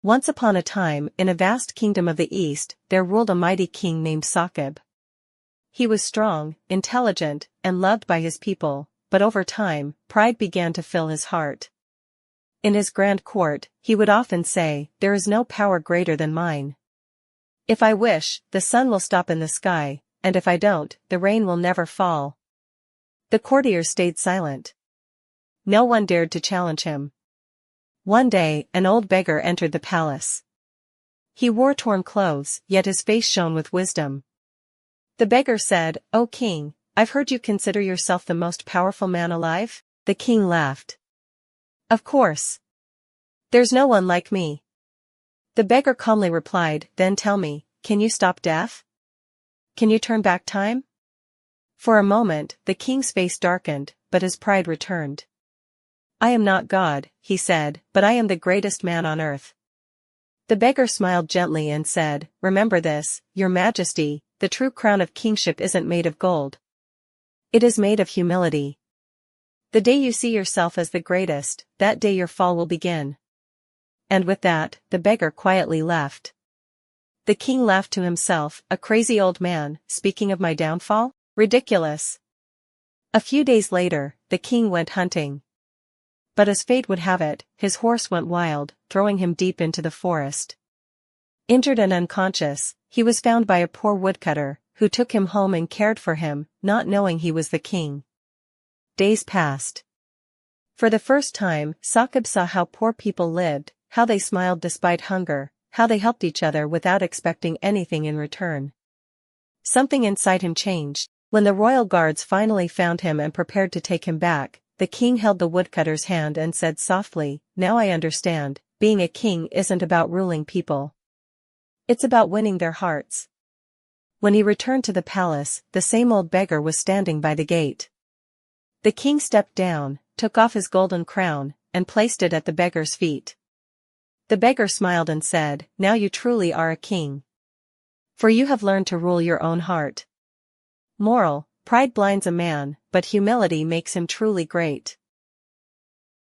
Once upon a time, in a vast kingdom of the east, there ruled a mighty king named Saqib. He was strong, intelligent, and loved by his people, but over time, pride began to fill his heart. In his grand court, he would often say, "There is no power greater than mine. If I wish, the sun will stop in the sky, and if I don't, the rain will never fall." The courtiers stayed silent. No one dared to challenge him. One day, an old beggar entered the palace. He wore torn clothes, yet his face shone with wisdom. The beggar said, "O king, I've heard you consider yourself the most powerful man alive?" The king laughed. "Of course. There's no one like me." The beggar calmly replied, "Then tell me, can you stop death? Can you turn back time?" For a moment, the king's face darkened, but his pride returned. "I am not God," he said, "but I am the greatest man on earth." The beggar smiled gently and said, "Remember this, your majesty, the true crown of kingship isn't made of gold. It is made of humility. The day you see yourself as the greatest, that day your fall will begin." And with that, the beggar quietly left. The king laughed to himself, "A crazy old man, speaking of my downfall? Ridiculous." A few days later, the king went hunting. But as fate would have it, his horse went wild, throwing him deep into the forest. Injured and unconscious, he was found by a poor woodcutter, who took him home and cared for him, not knowing he was the king. Days passed. For the first time, Saqib saw how poor people lived, how they smiled despite hunger, how they helped each other without expecting anything in return. Something inside him changed. When the royal guards finally found him and prepared to take him back, the king held the woodcutter's hand and said softly, "Now I understand, being a king isn't about ruling people. It's about winning their hearts." When he returned to the palace, the same old beggar was standing by the gate. The king stepped down, took off his golden crown, and placed it at the beggar's feet. The beggar smiled and said, "Now you truly are a king. For you have learned to rule your own heart." Moral: pride blinds a man, but humility makes him truly great.